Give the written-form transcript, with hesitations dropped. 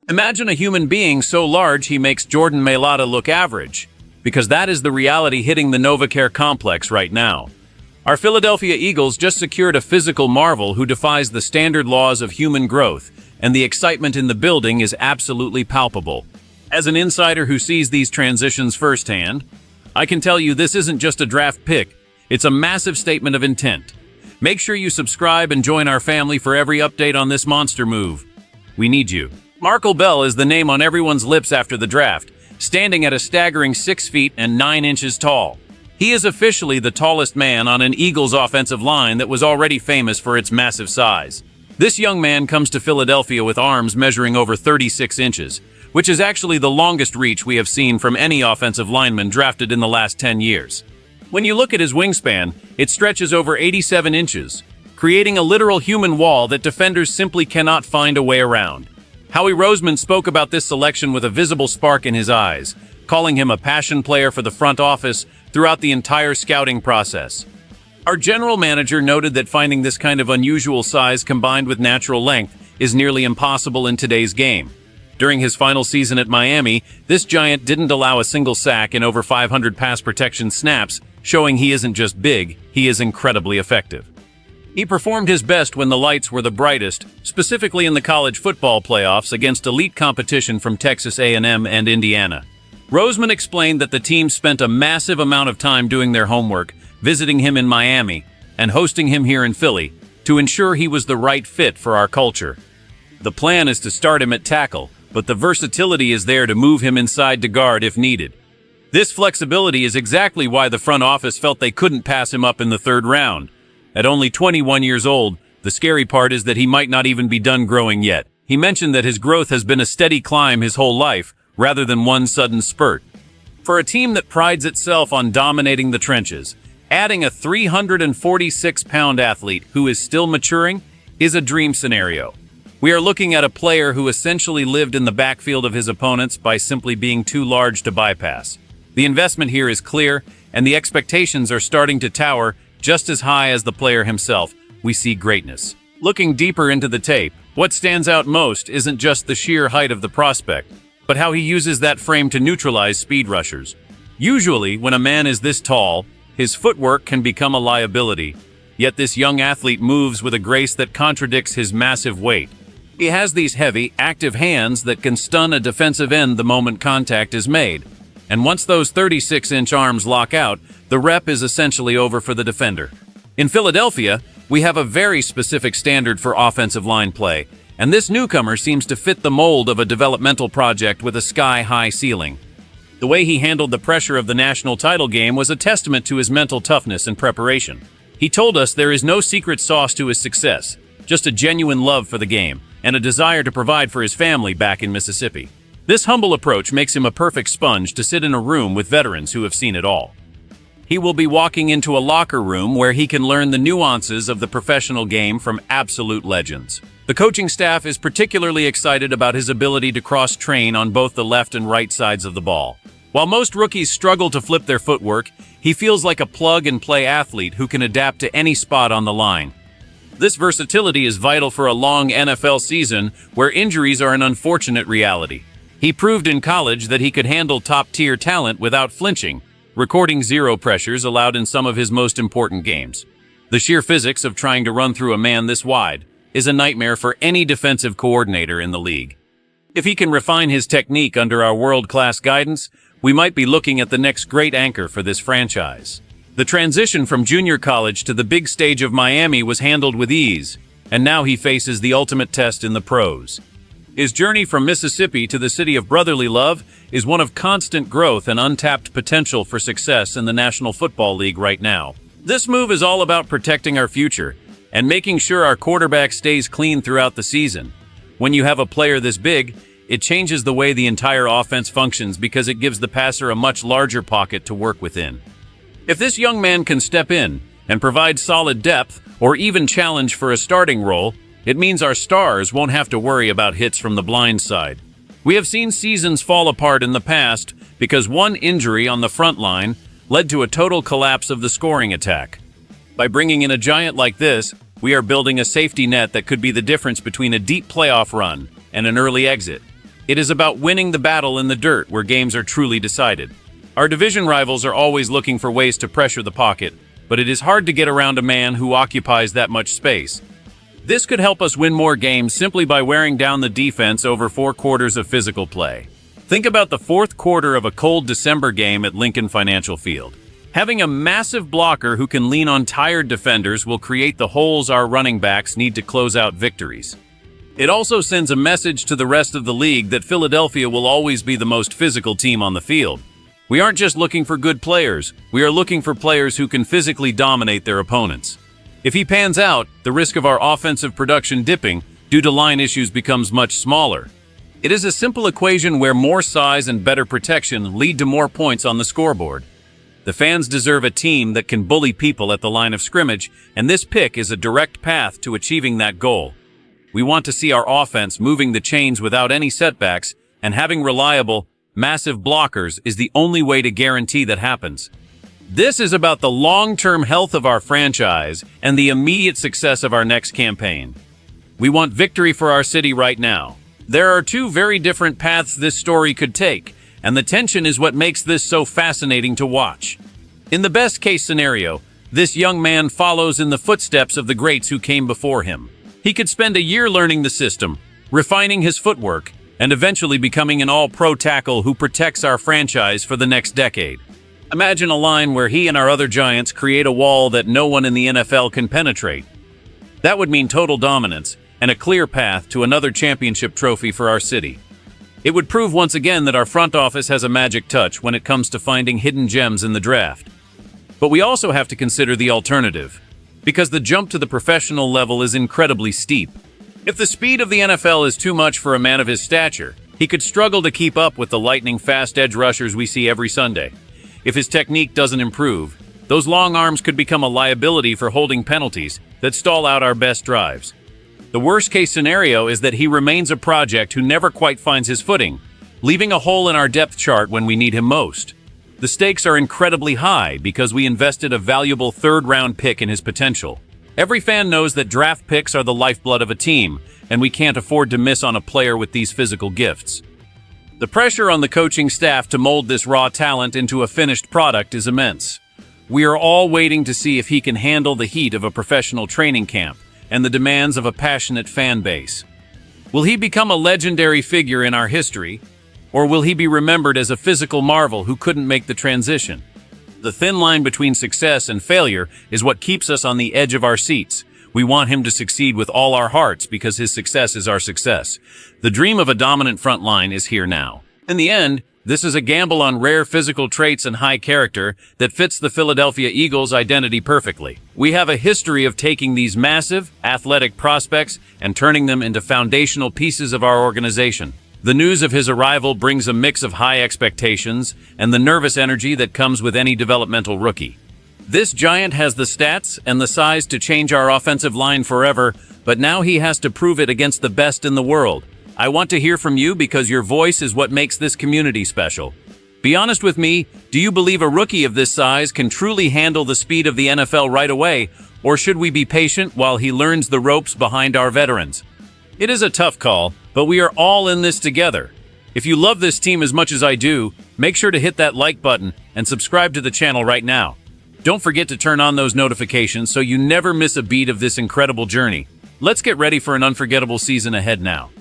Imagine a human being so large he makes Jordan Mailata look average, because that is the reality hitting the NovaCare complex right now. Our Philadelphia Eagles just secured a physical marvel who defies the standard laws of human growth, and the excitement in the building is absolutely palpable. As an insider who sees these transitions firsthand, I can tell you this isn't just a draft pick, it's a massive statement of intent. Make sure you subscribe and join our family for every update on this monster move. We need you. Markel Bell is the name on everyone's lips after the draft, standing at a staggering 6 feet and 9 inches tall. He is officially the tallest man on an Eagles offensive line that was already famous for its massive size. This young man comes to Philadelphia with arms measuring over 36 inches, which is actually the longest reach we have seen from any offensive lineman drafted in the last 10 years. When you look at his wingspan, it stretches over 87 inches, creating a literal human wall that defenders simply cannot find a way around. Howie Roseman spoke about this selection with a visible spark in his eyes, calling him a passion player for the front office throughout the entire scouting process. Our general manager noted that finding this kind of unusual size combined with natural length is nearly impossible in today's game. During his final season at Miami, this giant didn't allow a single sack in over 500 pass protection snaps, showing he isn't just big, he is incredibly effective. He performed his best when the lights were the brightest, specifically in the college football playoffs against elite competition from Texas A&M and Indiana. Roseman explained that the team spent a massive amount of time doing their homework, visiting him in Miami, and hosting him here in Philly to ensure he was the right fit for our culture. The plan is to start him at tackle, but the versatility is there to move him inside to guard if needed. This flexibility is exactly why the front office felt they couldn't pass him up in the 3rd round. At only 21 years old, the scary part is that he might not even be done growing yet. He mentioned that his growth has been a steady climb his whole life, rather than one sudden spurt. For a team that prides itself on dominating the trenches, adding a 346-pound athlete who is still maturing is a dream scenario. We are looking at a player who essentially lived in the backfield of his opponents by simply being too large to bypass. The investment here is clear, and the expectations are starting to tower just as high as the player himself. We see greatness. Looking deeper into the tape, what stands out most isn't just the sheer height of the prospect, but how he uses that frame to neutralize speed rushers. Usually, when a man is this tall, his footwork can become a liability, yet this young athlete moves with a grace that contradicts his massive weight. He has these heavy, active hands that can stun a defensive end the moment contact is made. And once those 36-inch arms lock out, the rep is essentially over for the defender. In Philadelphia, we have a very specific standard for offensive line play, and this newcomer seems to fit the mold of a developmental project with a sky-high ceiling. The way he handled the pressure of the national title game was a testament to his mental toughness and preparation. He told us there is no secret sauce to his success, just a genuine love for the game and a desire to provide for his family back in Mississippi. This humble approach makes him a perfect sponge to sit in a room with veterans who have seen it all. He will be walking into a locker room where he can learn the nuances of the professional game from absolute legends. The coaching staff is particularly excited about his ability to cross-train on both the left and right sides of the ball. While most rookies struggle to flip their footwork, he feels like a plug-and-play athlete who can adapt to any spot on the line. This versatility is vital for a long NFL season where injuries are an unfortunate reality. He proved in college that he could handle top-tier talent without flinching, recording 0 pressures allowed in some of his most important games. The sheer physics of trying to run through a man this wide is a nightmare for any defensive coordinator in the league. If he can refine his technique under our world-class guidance, we might be looking at the next great anchor for this franchise. The transition from junior college to the big stage of Miami was handled with ease, and now he faces the ultimate test in the pros. His journey from Mississippi to the city of brotherly love is one of constant growth and untapped potential for success in the National Football League right now. This move is all about protecting our future and making sure our quarterback stays clean throughout the season. When you have a player this big, it changes the way the entire offense functions because it gives the passer a much larger pocket to work within. If this young man can step in and provide solid depth or even challenge for a starting role, it means our stars won't have to worry about hits from the blind side. We have seen seasons fall apart in the past because one injury on the front line led to a total collapse of the scoring attack. By bringing in a giant like this, we are building a safety net that could be the difference between a deep playoff run and an early exit. It is about winning the battle in the dirt where games are truly decided. Our division rivals are always looking for ways to pressure the pocket, but it is hard to get around a man who occupies that much space. This could help us win more games simply by wearing down the defense over 4 quarters of physical play. Think about the 4th quarter of a cold December game at Lincoln Financial Field. Having a massive blocker who can lean on tired defenders will create the holes our running backs need to close out victories. It also sends a message to the rest of the league that Philadelphia will always be the most physical team on the field. We aren't just looking for good players, we are looking for players who can physically dominate their opponents. If he pans out, the risk of our offensive production dipping due to line issues becomes much smaller. It is a simple equation where more size and better protection lead to more points on the scoreboard. The fans deserve a team that can bully people at the line of scrimmage, and this pick is a direct path to achieving that goal. We want to see our offense moving the chains without any setbacks, and having reliable, massive blockers is the only way to guarantee that happens. This is about the long-term health of our franchise and the immediate success of our next campaign. We want victory for our city right now. There are 2 very different paths this story could take, and the tension is what makes this so fascinating to watch. In the best-case scenario, this young man follows in the footsteps of the greats who came before him. He could spend a year learning the system, refining his footwork, and eventually becoming an all-pro tackle who protects our franchise for the next decade. Imagine a line where he and our other giants create a wall that no one in the NFL can penetrate. That would mean total dominance and a clear path to another championship trophy for our city. It would prove once again that our front office has a magic touch when it comes to finding hidden gems in the draft. But we also have to consider the alternative, because the jump to the professional level is incredibly steep. If the speed of the NFL is too much for a man of his stature, he could struggle to keep up with the lightning-fast edge rushers we see every Sunday. If his technique doesn't improve, those long arms could become a liability for holding penalties that stall out our best drives. The worst-case scenario is that he remains a project who never quite finds his footing, leaving a hole in our depth chart when we need him most. The stakes are incredibly high because we invested a valuable 3rd-round pick in his potential. Every fan knows that draft picks are the lifeblood of a team, and we can't afford to miss on a player with these physical gifts. The pressure on the coaching staff to mold this raw talent into a finished product is immense. We are all waiting to see if he can handle the heat of a professional training camp and the demands of a passionate fan base. Will he become a legendary figure in our history, or will he be remembered as a physical marvel who couldn't make the transition? The thin line between success and failure is what keeps us on the edge of our seats. We want him to succeed with all our hearts because his success is our success. The dream of a dominant front line is here now. In the end, this is a gamble on rare physical traits and high character that fits the Philadelphia Eagles' identity perfectly. We have a history of taking these massive, athletic prospects and turning them into foundational pieces of our organization. The news of his arrival brings a mix of high expectations and the nervous energy that comes with any developmental rookie. This giant has the stats and the size to change our offensive line forever, but now he has to prove it against the best in the world. I want to hear from you because your voice is what makes this community special. Be honest with me, do you believe a rookie of this size can truly handle the speed of the NFL right away, or should we be patient while he learns the ropes behind our veterans? It is a tough call, but we are all in this together. If you love this team as much as I do, make sure to hit that like button and subscribe to the channel right now. Don't forget to turn on those notifications so you never miss a beat of this incredible journey. Let's get ready for an unforgettable season ahead now.